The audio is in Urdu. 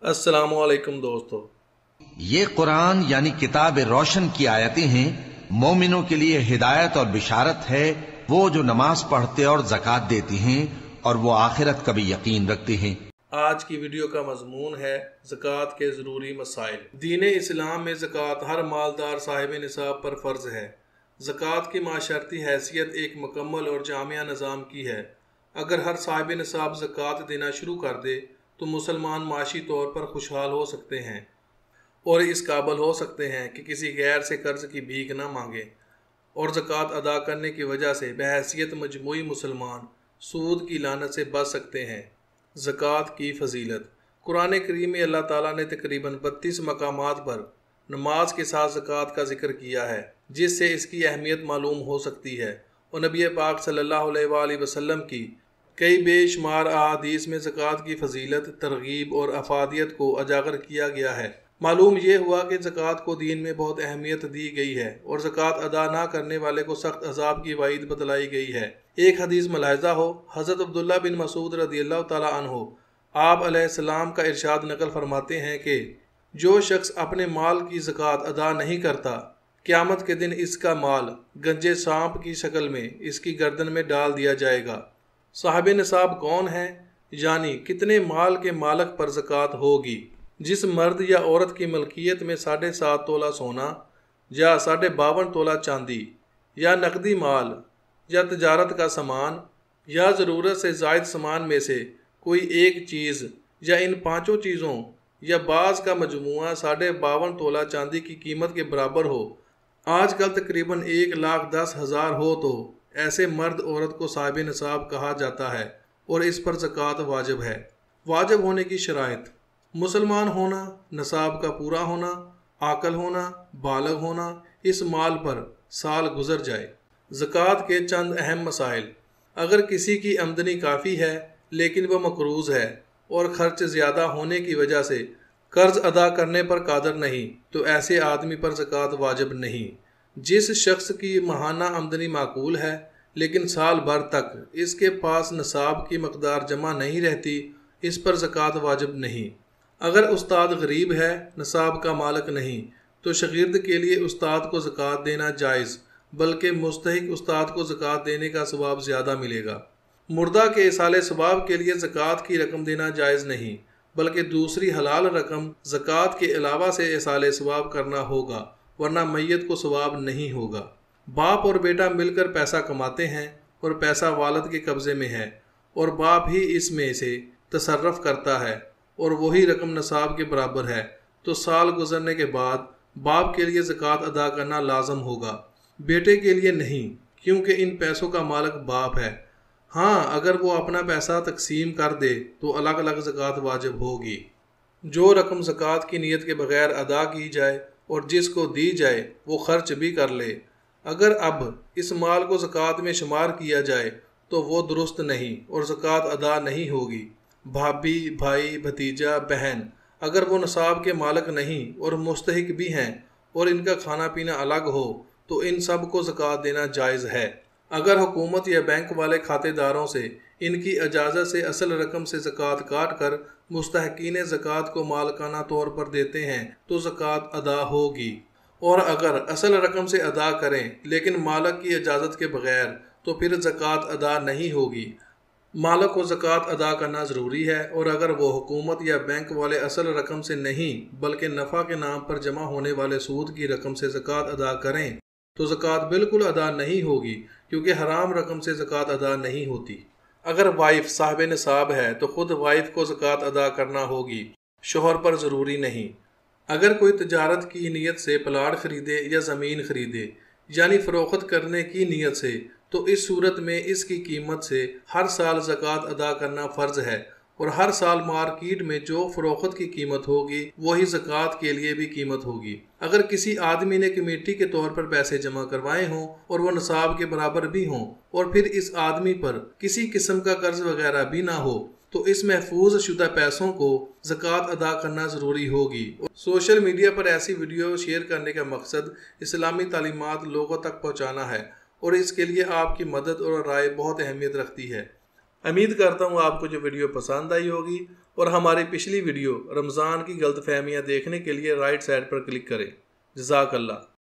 السلام علیکم دوستو، یہ قرآن یعنی کتاب روشن کی آیتیں ہیں، مومنوں کے لیے ہدایت اور بشارت ہے، وہ جو نماز پڑھتے اور زکوٰۃ دیتی ہیں اور وہ آخرت کا بھی یقین رکھتے ہیں۔ آج کی ویڈیو کا مضمون ہے زکوٰۃ کے ضروری مسائل۔ دین اسلام میں زکوٰۃ ہر مالدار صاحب نصاب پر فرض ہے۔ زکوٰۃ کی معاشرتی حیثیت ایک مکمل اور جامع نظام کی ہے۔ اگر ہر صاحب نصاب زکوٰۃ دینا شروع کر دے تو مسلمان معاشی طور پر خوشحال ہو سکتے ہیں اور اس قابل ہو سکتے ہیں کہ کسی غیر سے قرض کی بھیک نہ مانگیں، اور زکوٰۃ ادا کرنے کی وجہ سے بحیثیت مجموعی مسلمان سود کی لعنت سے بچ سکتے ہیں۔ زکوٰۃ کی فضیلت۔ قرآن کریم میں اللہ تعالیٰ نے تقریباً 32 مقامات پر نماز کے ساتھ زکوٰۃ کا ذکر کیا ہے، جس سے اس کی اہمیت معلوم ہو سکتی ہے، اور نبی پاک صلی اللہ علیہ وآلہ وسلم کی کئی بے شمار احادیث میں زکوٰۃ کی فضیلت، ترغیب اور افادیت کو اجاگر کیا گیا ہے۔ معلوم یہ ہوا کہ زکوٰۃ کو دین میں بہت اہمیت دی گئی ہے اور زکوٰۃ ادا نہ کرنے والے کو سخت عذاب کی وعید بتلائی گئی ہے۔ ایک حدیث ملاحظہ ہو، حضرت عبداللہ بن مسعود رضی اللہ تعالیٰ عنہ آپ علیہ السلام کا ارشاد نقل فرماتے ہیں کہ جو شخص اپنے مال کی زکوٰۃ ادا نہیں کرتا، قیامت کے دن اس کا مال گنجے سانپ کی شکل میں اس کی گردن میں ڈال دیا جائے گا۔ صاحب نصاب کون ہے؟ یعنی کتنے مال کے مالک پر زکوٰۃ ہوگی؟ جس مرد یا عورت کی ملکیت میں 7.5 تولہ سونا یا 52.5 تولہ چاندی یا نقدی مال یا تجارت کا سامان یا ضرورت سے زائد سامان میں سے کوئی ایک چیز یا ان 5 چیزوں یا بعض کا مجموعہ 52.5 تولہ چاندی کی قیمت کے برابر ہو، آج کل تقریباً 1,10,000 ہو، تو ایسے مرد عورت کو صاحب نصاب کہا جاتا ہے اور اس پر زکوٰۃ واجب ہے۔ واجب ہونے کی شرائط: مسلمان ہونا، نصاب کا پورا ہونا، عاقل ہونا، بالغ ہونا، اس مال پر سال گزر جائے۔ زکوٰۃ کے چند اہم مسائل: اگر کسی کی آمدنی کافی ہے لیکن وہ مقروض ہے اور خرچ زیادہ ہونے کی وجہ سے قرض ادا کرنے پر قادر نہیں تو ایسے آدمی پر زکوٰۃ واجب نہیں۔ جس شخص کی ماہانہ آمدنی معقول ہے لیکن سال بھر تک اس کے پاس نصاب کی مقدار جمع نہیں رہتی، اس پر زکوٰۃ واجب نہیں۔ اگر استاد غریب ہے، نصاب کا مالک نہیں، تو شاگرد کے لیے استاد کو زکوٰۃ دینا جائز، بلکہ مستحق استاد کو زکوٰۃ دینے کا ثواب زیادہ ملے گا۔ مردہ کے ایصال ثواب کے لیے زکوٰۃ کی رقم دینا جائز نہیں، بلکہ دوسری حلال رقم زکوٰۃ کے علاوہ سے ایصال ثواب کرنا ہوگا، ورنہ میت کو ثواب نہیں ہوگا۔ باپ اور بیٹا مل کر پیسہ کماتے ہیں اور پیسہ والد کے قبضے میں ہے اور باپ ہی اس میں سے تصرف کرتا ہے اور وہی رقم نصاب کے برابر ہے، تو سال گزرنے کے بعد باپ کے لیے زکوٰۃ ادا کرنا لازم ہوگا، بیٹے کے لیے نہیں، کیونکہ ان پیسوں کا مالک باپ ہے۔ ہاں، اگر وہ اپنا پیسہ تقسیم کر دے تو الگ الگ زکوٰۃ واجب ہوگی۔ جو رقم زکوٰۃ کی نیت کے بغیر ادا کی جائے اور جس کو دی جائے وہ خرچ بھی کر لے، اگر اب اس مال کو زکوٰۃ میں شمار کیا جائے تو وہ درست نہیں اور زکوٰۃ ادا نہیں ہوگی۔ بھابھی، بھائی، بھتیجا، بہن اگر وہ نصاب کے مالک نہیں اور مستحق بھی ہیں اور ان کا کھانا پینا الگ ہو تو ان سب کو زکوٰۃ دینا جائز ہے۔ اگر حکومت یا بینک والے کھاتے داروں سے ان کی اجازت سے اصل رقم سے زکوٰۃ کاٹ کر مستحقین زکوٰۃ کو مالکانہ طور پر دیتے ہیں تو زکوٰۃ ادا ہوگی، اور اگر اصل رقم سے ادا کریں لیکن مالک کی اجازت کے بغیر تو پھر زکوٰۃ ادا نہیں ہوگی۔ مالک کو زکوٰۃ ادا کرنا ضروری ہے، اور اگر وہ حکومت یا بینک والے اصل رقم سے نہیں بلکہ نفع کے نام پر جمع ہونے والے سود کی رقم سے زکوٰۃ ادا کریں تو زکوٰۃ بالکل ادا نہیں ہوگی، کیونکہ حرام رقم سے زکوٰۃ ادا نہیں ہوتی۔ اگر وائف صاحب نصاب ہے تو خود وائف کو زکوٰۃ ادا کرنا ہوگی، شوہر پر ضروری نہیں۔ اگر کوئی تجارت کی نیت سے پلاٹ خریدے یا زمین خریدے، یعنی فروخت کرنے کی نیت سے، تو اس صورت میں اس کی قیمت سے ہر سال زکوٰۃ ادا کرنا فرض ہے، اور ہر سال مارکیٹ میں جو فروخت کی قیمت ہوگی وہی زکوٰۃ کے لیے بھی قیمت ہوگی۔ اگر کسی آدمی نے کمیٹی کے طور پر پیسے جمع کروائے ہوں اور وہ نصاب کے برابر بھی ہوں اور پھر اس آدمی پر کسی قسم کا قرض وغیرہ بھی نہ ہو، تو اس محفوظ شدہ پیسوں کو زکوٰۃ ادا کرنا ضروری ہوگی۔ سوشل میڈیا پر ایسی ویڈیو شیئر کرنے کا مقصد اسلامی تعلیمات لوگوں تک پہنچانا ہے، اور اس کے لیے آپ کی مدد اور رائے بہت اہمیت رکھتی ہے۔ امید کرتا ہوں آپ کو جو ویڈیو پسند آئی ہوگی اور ہماری پچھلی ویڈیو رمضان کی غلط فہمیاں دیکھنے کے لیے رائٹ سائڈ پر کلک کریں۔ جزاک اللہ۔